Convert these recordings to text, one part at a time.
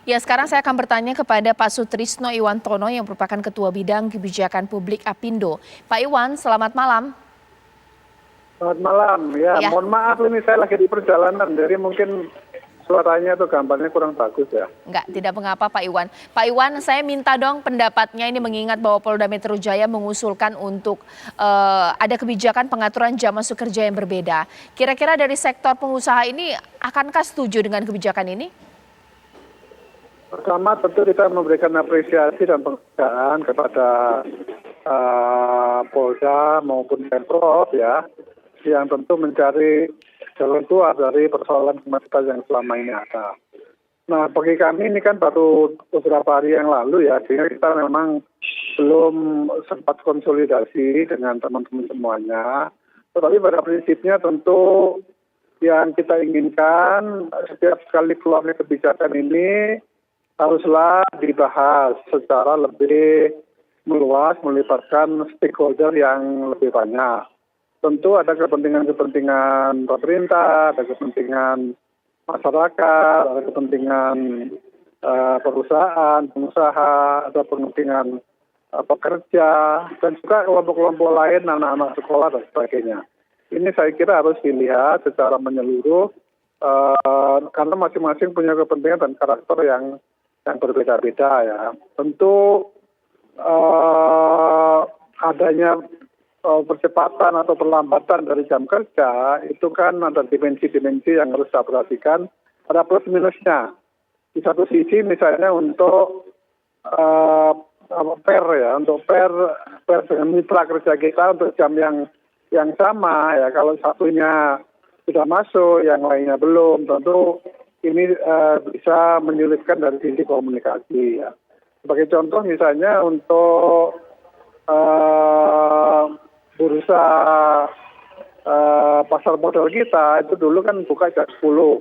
Ya, sekarang saya akan bertanya kepada Pak Sutrisno Iwantono yang merupakan Ketua Bidang Kebijakan Publik Apindo. Pak Iwan, selamat malam. Selamat malam, ya Ya, mohon maaf ini saya lagi di perjalanan, jadi mungkin suaranya atau gambarnya kurang bagus ya. tidak mengapa Pak Iwan. Pak Iwan, saya minta dong pendapatnya ini mengingat bahwa Polda Metro Jaya mengusulkan untuk ada kebijakan pengaturan jam masuk kerja yang berbeda. Kira-kira dari sektor pengusaha ini akankah setuju dengan kebijakan ini? Pertama tentu kita memberikan apresiasi dan penghargaan kepada Polda maupun Pemprov ya, yang tentu mencari jalan keluar dari persoalan kemacetan yang selama ini ada. Nah, bagi kami ini kan baru beberapa hari yang lalu ya, sehingga kita memang belum sempat konsolidasi dengan teman-teman semuanya. Tetapi pada prinsipnya tentu yang kita inginkan setiap kali keluarnya kebijakan ini haruslah dibahas secara lebih meluas, melibatkan stakeholder yang lebih banyak. Tentu ada kepentingan-kepentingan pemerintah, ada kepentingan masyarakat, ada kepentingan perusahaan, pengusaha, ada kepentingan pekerja, dan juga kelompok-kelompok lain, anak-anak sekolah dan sebagainya. Ini saya kira harus dilihat secara menyeluruh, karena masing-masing punya kepentingan dan karakter yang berbeda-beda ya. Tentu adanya percepatan atau perlambatan dari jam kerja itu kan ada dimensi-dimensi yang harus kita perhatikan. Ada plus minusnya. Di satu sisi misalnya untuk untuk pair dengan mitra kerja kita untuk jam yang sama ya. Kalau satunya sudah masuk, yang lainnya belum, tentu ini bisa menyulitkan dari sisi komunikasi ya. Sebagai contoh misalnya untuk bursa pasar modal kita itu dulu kan buka jam 10.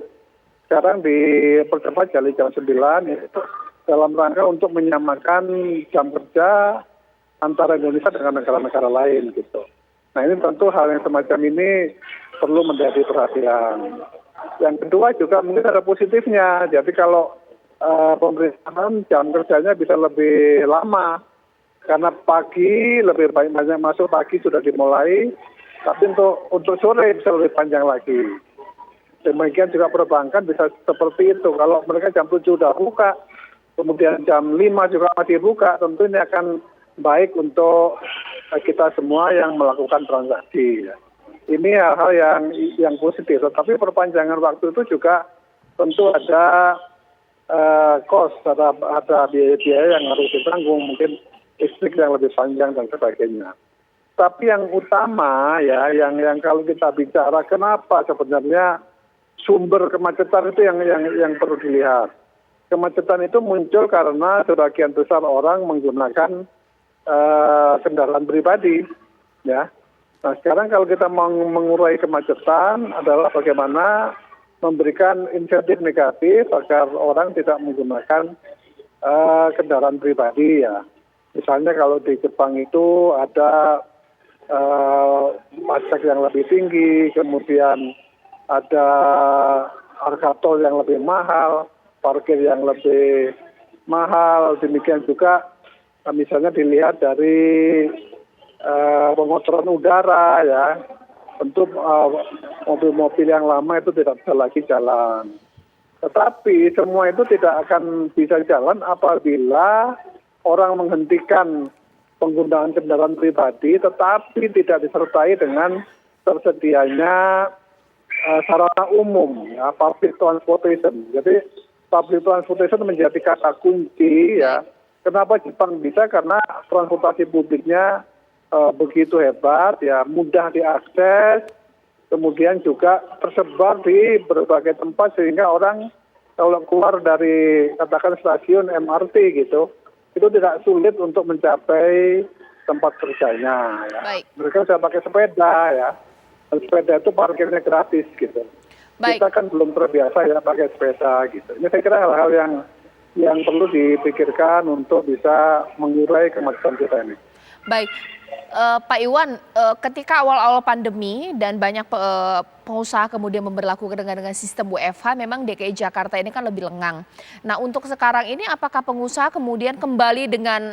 Sekarang dipercepat jadi jam 9 itu dalam rangka untuk menyamakan jam kerja antara Indonesia dengan negara-negara lain gitu. Nah, ini tentu hal yang semacam ini perlu menjadi perhatian. Yang kedua juga mungkin ada positifnya. Jadi kalau pemerintahan jam kerjanya bisa lebih lama. Karena pagi lebih banyak masuk, pagi sudah dimulai. Tapi untuk sore bisa lebih panjang lagi. Demikian juga perbankan bisa seperti itu. Kalau mereka jam 7 sudah buka, kemudian jam 5 juga masih buka, tentu ini akan baik untuk kita semua yang melakukan transaksi. Ini hal-hal yang positif, tapi perpanjangan waktu itu juga tentu ada cost, ada biaya-biaya yang harus ditanggung, mungkin listrik yang lebih panjang dan sebagainya. Tapi yang utama ya, yang kalau kita bicara kenapa sebenarnya sumber kemacetan itu yang perlu dilihat. Kemacetan itu muncul karena sebagian besar orang menggunakan kendaraan pribadi, ya. Nah, sekarang kalau kita mau mengurai kemacetan adalah bagaimana memberikan insentif negatif agar orang tidak menggunakan kendaraan pribadi ya. Misalnya kalau di Jepang itu ada pajak yang lebih tinggi, kemudian ada harga tol yang lebih mahal, parkir yang lebih mahal, demikian juga misalnya dilihat dari pengotoran udara ya, tentu mobil-mobil yang lama itu tidak bisa lagi jalan. Tetapi semua itu tidak akan bisa jalan apabila orang menghentikan penggunaan kendaraan pribadi, tetapi tidak disertai dengan tersedianya sarana umum, ya, public transportation. Jadi public transportation menjadi kata kunci ya. Kenapa Jepang bisa? Karena transportasi publiknya begitu hebat, ya, mudah diakses, kemudian juga tersebar di berbagai tempat sehingga orang kalau keluar dari katakan stasiun MRT gitu, itu tidak sulit untuk mencapai tempat kerjanya. Ya. baik. Mereka bisa pakai sepeda ya, dan sepeda itu parkirnya gratis gitu. Baik. Kita kan belum terbiasa ya pakai sepeda gitu. Ini saya kira hal-hal yang perlu dipikirkan untuk bisa mengurai kemacetan kita ini. Baik, Pak Iwan, ketika awal-awal pandemi dan banyak pengusaha kemudian memberlakukan dengan sistem WFH, memang DKI Jakarta ini kan lebih lengang. Nah, untuk sekarang ini apakah pengusaha kemudian kembali dengan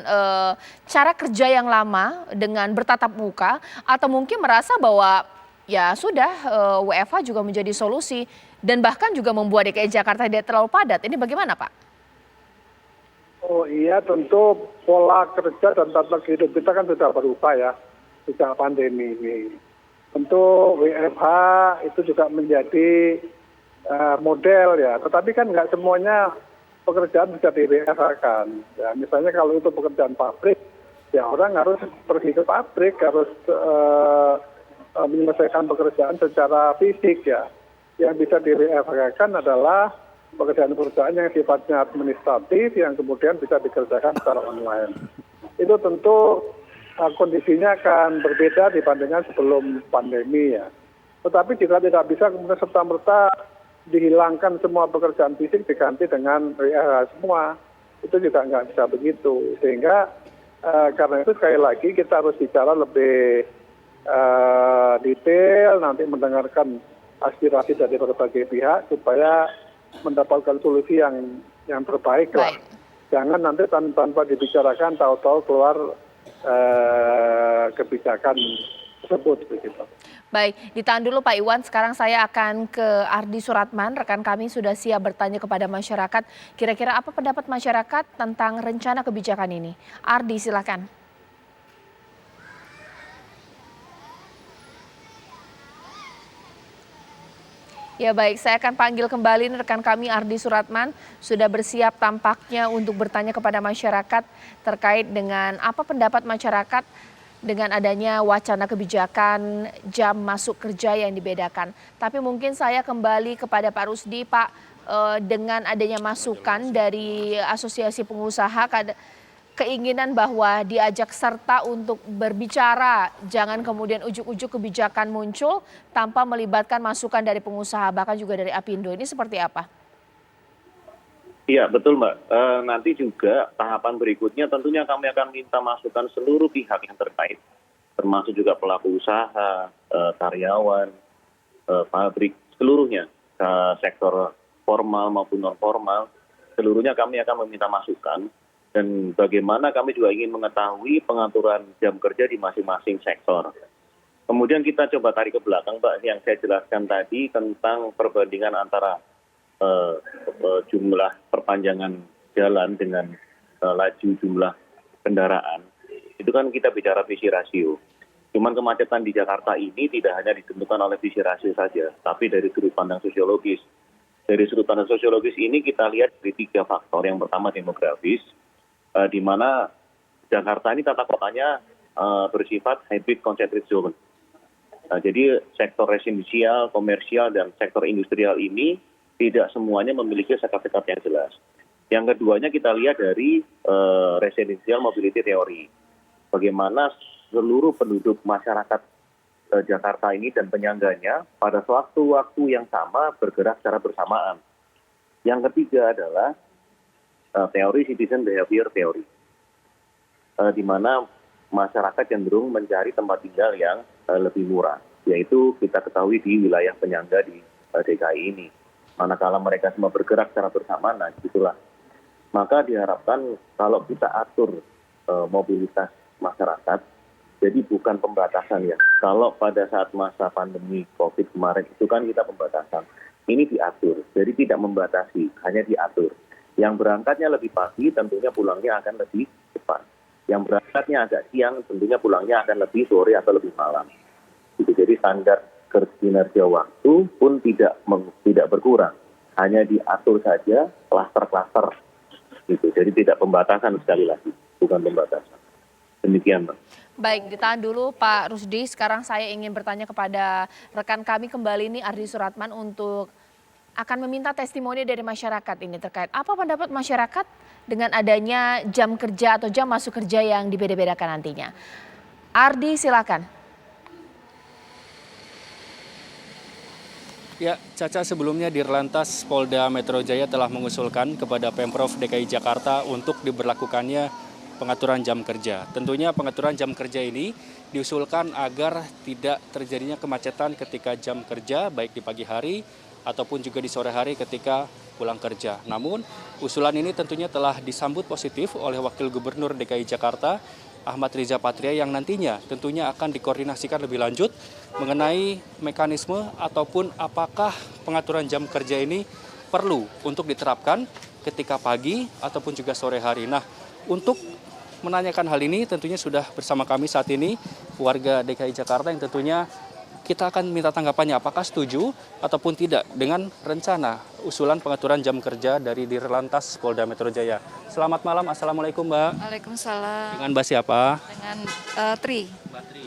cara kerja yang lama dengan bertatap muka, atau mungkin merasa bahwa ya sudah, WFH juga menjadi solusi dan bahkan juga membuat DKI Jakarta tidak terlalu padat. Ini bagaimana, Pak? Oh iya, tentu pola kerja dan tata hidup kita kan sudah berubah ya sejak pandemi ini. Tentu WFH itu juga menjadi model ya, tetapi kan nggak semuanya pekerjaan bisa di WFH-kan. Ya, misalnya kalau itu pekerjaan pabrik, ya orang harus pergi ke pabrik, harus menyelesaikan pekerjaan secara fisik ya. Yang bisa di WFH-kan adalah pekerjaan-pekerjaan yang sifatnya administratif yang kemudian bisa dikerjakan secara online. Itu tentu kondisinya akan berbeda dibandingkan sebelum pandemi ya. Tetapi juga tidak bisa kemudian serta-merta dihilangkan semua pekerjaan fisik diganti dengan semua. Itu juga nggak bisa begitu. Sehingga karena itu sekali lagi kita harus bicara lebih detail, nanti mendengarkan aspirasi dari berbagai pihak supaya mendapatkan solusi yang terbaik lah. Jangan nanti tanpa dibicarakan tahu-tahu keluar kebijakan tersebut begitu. Baik, ditahan dulu Pak Iwan. Sekarang saya akan ke Ardi Suratman. Rekan kami sudah siap bertanya kepada masyarakat. Kira-kira apa pendapat masyarakat tentang rencana kebijakan ini? Ardi, silakan. Ya baik, saya akan panggil kembali rekan kami Ardi Suratman, sudah bersiap tampaknya untuk bertanya kepada masyarakat terkait dengan apa pendapat masyarakat dengan adanya wacana kebijakan jam masuk kerja yang dibedakan. Tapi mungkin saya kembali kepada Pak Rusdi, Pak, dengan adanya masukan dari Asosiasi Pengusaha, keinginan bahwa diajak serta untuk berbicara, jangan kemudian ujuk-ujuk kebijakan muncul tanpa melibatkan masukan dari pengusaha, bahkan juga dari Apindo. Ini seperti apa? Iya, betul Mbak. Nanti juga tahapan berikutnya tentunya kami akan minta masukan seluruh pihak yang terkait, termasuk juga pelaku usaha, karyawan, pabrik, seluruhnya, sektor formal maupun non formal, seluruhnya kami akan meminta masukan. Dan bagaimana kami juga ingin mengetahui pengaturan jam kerja di masing-masing sektor. Kemudian kita coba tarik ke belakang, Mbak, yang saya jelaskan tadi tentang perbandingan antara jumlah perpanjangan jalan dengan laju jumlah kendaraan. Itu kan kita bicara visi rasio. Cuman kemacetan di Jakarta ini tidak hanya ditentukan oleh visi rasio saja, tapi dari sudut pandang sosiologis. Dari sudut pandang sosiologis ini kita lihat dari 3 faktor. Yang pertama demografis, di mana Jakarta ini tata kotanya bersifat hybrid concentric zone. Jadi sektor residensial, komersial, dan sektor industrial ini tidak semuanya memiliki sekat-sekat yang jelas. Yang keduanya kita lihat dari residential mobility theory. Bagaimana seluruh penduduk masyarakat Jakarta ini dan penyangganya pada suatu waktu yang sama bergerak secara bersamaan. Yang ketiga adalah teori citizen behavior theory, di mana masyarakat cenderung mencari tempat tinggal yang lebih murah, yaitu kita ketahui di wilayah penyangga di DKI ini. Manakala mereka semua bergerak secara bersamaan, nah itulah. Maka diharapkan kalau kita atur mobilitas masyarakat, jadi bukan pembatasan ya. Kalau pada saat masa pandemi COVID kemarin itu kan kita pembatasan, ini diatur, jadi tidak membatasi, hanya diatur. Yang berangkatnya lebih pagi tentunya pulangnya akan lebih cepat. Yang berangkatnya agak siang tentunya pulangnya akan lebih sore atau lebih malam. Jadi standar kinerja waktu pun tidak berkurang. Hanya diatur saja klaster-klaster. Jadi tidak pembatasan sekali lagi, bukan pembatasan. Demikian, Mbak. Baik, ditahan dulu Pak Rusdi. Sekarang saya ingin bertanya kepada rekan kami kembali nih Ardi Suratman untuk akan meminta testimoni dari masyarakat ini terkait apa pendapat masyarakat dengan adanya jam kerja atau jam masuk kerja yang dibeda-bedakan nantinya. Ardi, silakan. Ya, Caca, sebelumnya Dirlantas Polda Metro Jaya telah mengusulkan kepada Pemprov DKI Jakarta untuk diberlakukannya pengaturan jam kerja. Tentunya pengaturan jam kerja ini diusulkan agar tidak terjadinya kemacetan ketika jam kerja, baik di pagi hari ataupun juga di sore hari ketika pulang kerja. Namun, usulan ini tentunya telah disambut positif oleh Wakil Gubernur DKI Jakarta, Ahmad Riza Patria, yang nantinya tentunya akan dikoordinasikan lebih lanjut mengenai mekanisme ataupun apakah pengaturan jam kerja ini perlu untuk diterapkan ketika pagi ataupun juga sore hari. Nah, untuk menanyakan hal ini tentunya sudah bersama kami saat ini warga DKI Jakarta yang tentunya kita akan minta tanggapannya apakah setuju ataupun tidak dengan rencana usulan pengaturan jam kerja dari Dirlantas Polda Metro Jaya. Selamat malam, Assalamualaikum Mbak. Waalaikumsalam. Dengan Mbak siapa? Dengan Tri.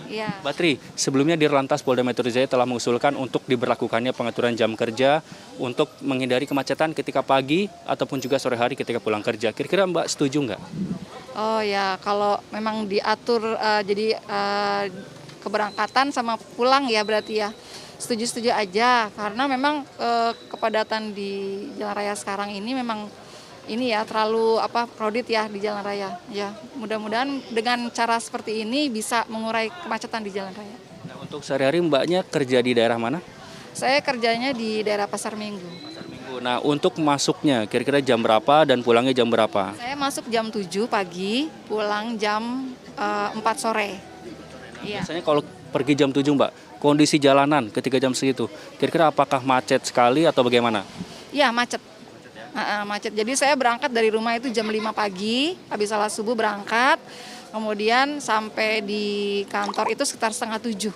Iya. Mbak Tri, sebelumnya Dirlantas Polda Metro Jaya telah mengusulkan untuk diberlakukannya pengaturan jam kerja untuk menghindari kemacetan ketika pagi ataupun juga sore hari ketika pulang kerja. Kira-kira Mbak setuju nggak? Oh ya, kalau memang diatur jadi keberangkatan sama pulang ya berarti ya. Setuju-setuju aja karena memang kepadatan di jalan raya sekarang ini memang ini ya terlalu crowded ya di jalan raya. Ya, mudah-mudahan dengan cara seperti ini bisa mengurai kemacetan di jalan raya. Nah, untuk sehari-hari Mbaknya kerja di daerah mana? Saya kerjanya di daerah Pasar Minggu. Pasar Minggu. Nah, untuk masuknya kira-kira jam berapa dan pulangnya jam berapa? Saya masuk jam 7 pagi, pulang jam 4 sore. Iya. Biasanya kalau pergi jam 7 Mbak, kondisi jalanan ketika jam segitu, kira-kira apakah macet sekali atau bagaimana? Iya, macet. Macet. Jadi saya berangkat dari rumah itu jam 5 pagi, habis salat subuh berangkat, kemudian sampai di kantor itu sekitar setengah 7.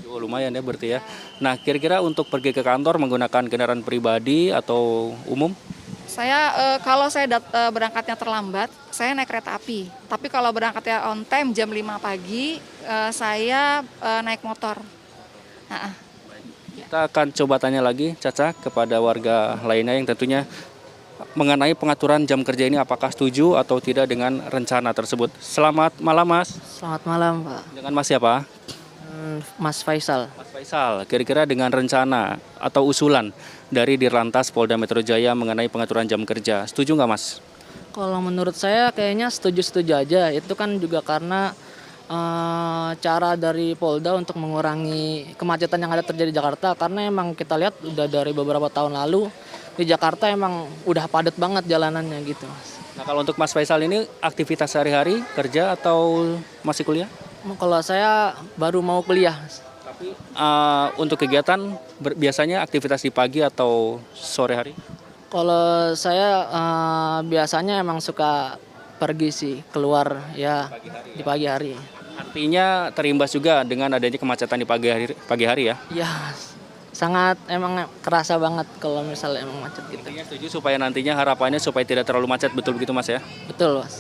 Oh, lumayan ya berarti ya. Nah, kira-kira untuk pergi ke kantor menggunakan kendaraan pribadi atau umum? Saya kalau saya berangkatnya terlambat, saya naik kereta api. Tapi kalau berangkatnya on time jam 5 pagi, saya naik motor. Kita akan coba tanya lagi, Caca, kepada warga lainnya yang tentunya mengenai pengaturan jam kerja ini apakah setuju atau tidak dengan rencana tersebut. Selamat malam, Mas. Selamat malam, Pak. Dengan Mas siapa? Mas Faisal. Mas Faisal, kira-kira dengan rencana atau usulan dari Dirlantas Polda Metro Jaya mengenai pengaturan jam kerja, setuju nggak Mas? Kalau menurut saya kayaknya setuju-setuju aja. Itu kan juga karena cara dari Polda untuk mengurangi kemacetan yang ada terjadi di Jakarta. Karena emang kita lihat udah dari beberapa tahun lalu di Jakarta emang udah padat banget jalanannya gitu, Mas. Nah, kalau untuk Mas Faisal ini aktivitas sehari-hari kerja atau masih kuliah? Kalau saya baru mau kuliah. Tapi untuk kegiatan biasanya aktivitas di pagi atau sore hari? Kalau saya biasanya emang suka pergi sih keluar ya di pagi hari. Artinya terimbas juga dengan adanya kemacetan di pagi hari ya? Ya sangat emang kerasa banget kalau misalnya emang macet gitu. Intinya setuju supaya nantinya harapannya supaya tidak terlalu macet, betul begitu Mas ya? Betul, Mas.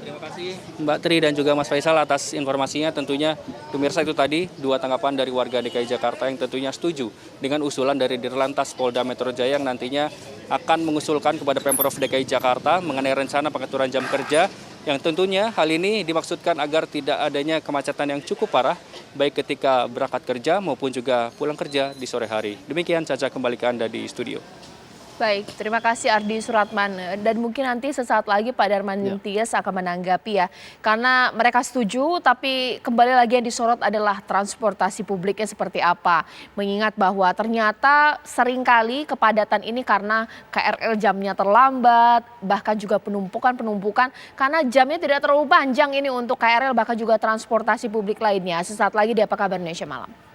Terima kasih Mbak Tri dan juga Mas Faisal atas informasinya. Tentunya pemirsa itu tadi dua tanggapan dari warga DKI Jakarta yang tentunya setuju dengan usulan dari Dirlantas Polda Metro Jaya yang nantinya akan mengusulkan kepada Pemprov DKI Jakarta mengenai rencana pengaturan jam kerja yang tentunya hal ini dimaksudkan agar tidak adanya kemacetan yang cukup parah baik ketika berangkat kerja maupun juga pulang kerja di sore hari. Demikian Caca, kembali ke Anda di studio. Baik, terima kasih Ardi Suratman. Dan mungkin nanti sesaat lagi Pak Darman Tias akan menanggapi ya. Karena mereka setuju, tapi kembali lagi yang disorot adalah transportasi publiknya seperti apa. Mengingat bahwa ternyata seringkali kepadatan ini karena KRL jamnya terlambat, bahkan juga penumpukan, karena jamnya tidak terlalu panjang ini untuk KRL, bahkan juga transportasi publik lainnya. Sesaat lagi di Apa Kabar Indonesia Malam.